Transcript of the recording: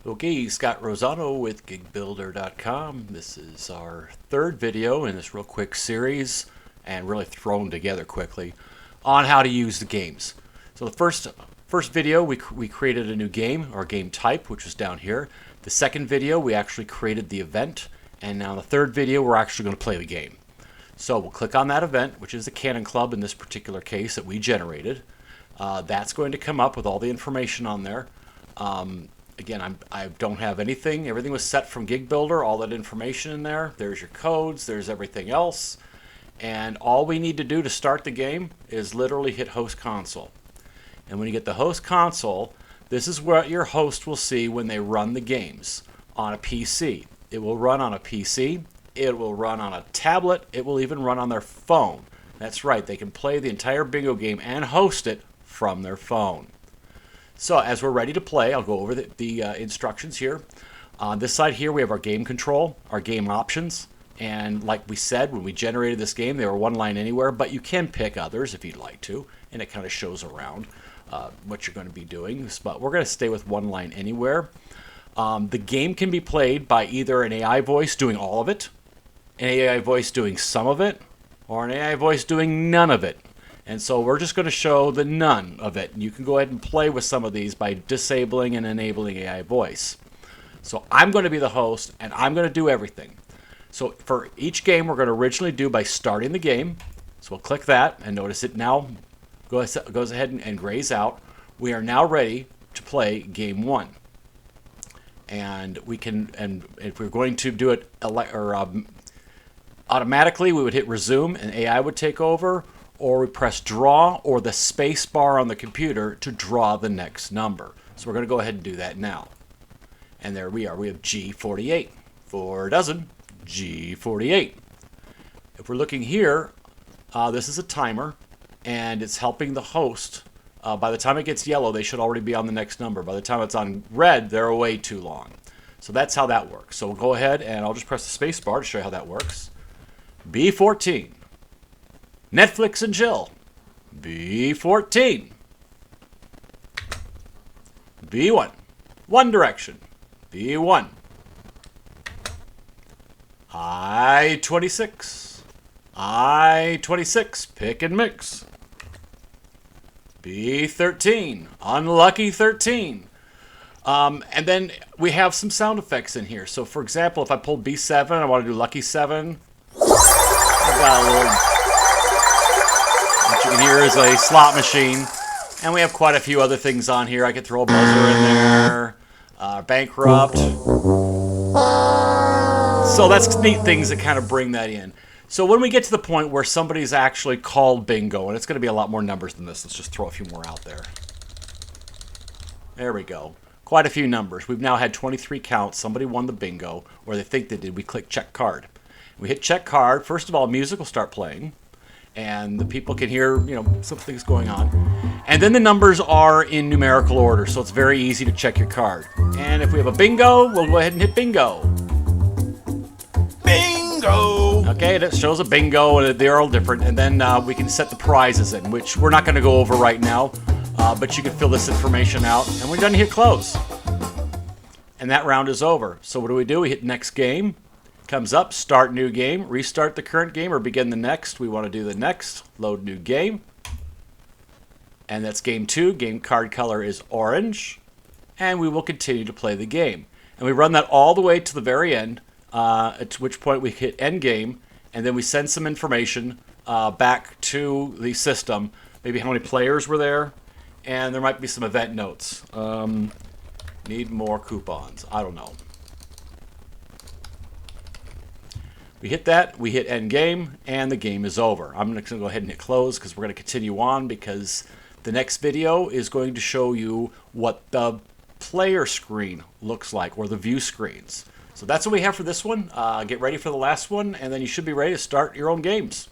Okay, Scott Rosano with Gigbuilder.com. This is our third video in this real quick series, and really thrown together quickly, on how to use the games. So the first video, we created a new game, or game type, which was down here. The second video, we actually created the event, and now the third video, we're actually going to play the game. So we'll click on that event, which is the Cannon Club in this particular case that we generated. That's going to come up with all the information on there. Again, I don't have anything. Everything was set from Gigbuilder, all that information in there. There's your codes, there's everything else. And all we need to do to start the game is literally hit host console. And when you get the host console, this is what your host will see when they run the games on a PC. It will run on a PC, it will run on a tablet, it will even run on their phone. That's right, they can play the entire bingo game and host it from their phone. So as we're ready to play, I'll go over the instructions here. On this side here, we have our game control, our game options. And like we said, when we generated this game, they were one line anywhere, but you can pick others if you'd like to. And it kind of shows around what you're going to be doing. But we're going to stay with one line anywhere. The game can be played by either an AI voice doing all of it, an AI voice doing some of it, or an AI voice doing none of it. And so we're just going to show the none of it. You can go ahead and play with some of these by disabling and enabling AI voice. So I'm going to be the host, and I'm going to do everything. So for each game, we're going to originally do by starting the game. So we'll click that, and notice it now goes ahead and grays out. We are now ready to play game one. And we can, and if we're going to do it automatically, we would hit resume, and AI would take over. Or we press draw or the space bar on the computer to draw the next number. So we're going to go ahead and do that now. And there we are. We have G48. 4 dozen. G48. If we're looking here, this is a timer, and it's helping the host. By the time it gets yellow, they should already be on the next number. By the time it's on red, they're way too long. So that's how that works. So we'll go ahead, and I'll just press the space bar to show you how that works. B14. Netflix and chill. B14. B1. One Direction. B1. I-26. I-26. Pick and mix. B13. Unlucky 13. And then we have some sound effects in here. So for example, if I pull B7, I want to do Lucky 7. I've got a little... What you can hear is a slot machine, and we have quite a few other things on here. I could throw a buzzer in there, bankrupt. So that's neat things that kind of bring that in. So when we get to the point where somebody's actually called bingo, and it's going to be a lot more numbers than this. Let's just throw a few more out there. There we go. Quite a few numbers. We've now had 23 counts. Somebody won the bingo, or they think they did. We click check card. We hit check card. First of all, music will start playing. And the people can hear, something's going on. And then the numbers are in numerical order, so it's very easy to check your card. And if we have a bingo, we'll go ahead and hit bingo. Bingo! Okay, that shows a bingo, and they're all different. And then we can set the prizes in, which we're not going to go over right now. But you can fill this information out, and we're done to hit close. And that round is over. So what do? We hit next game. Comes up, start new game, restart the current game, or begin the next. We want to do the next, load new game. And that's game 2. Game card color is orange. And we will continue to play the game. And we run that all the way to the very end, at which point we hit end game, and then we send some information back to the system. Maybe how many players were there, and there might be some event notes. Need more coupons. I don't know. We hit that, we hit end game, and the game is over. I'm going to go ahead and hit close because we're going to continue on, because the next video is going to show you what the player screen looks like, or the view screens. So that's what we have for this one. Get ready for the last one, and then you should be ready to start your own games.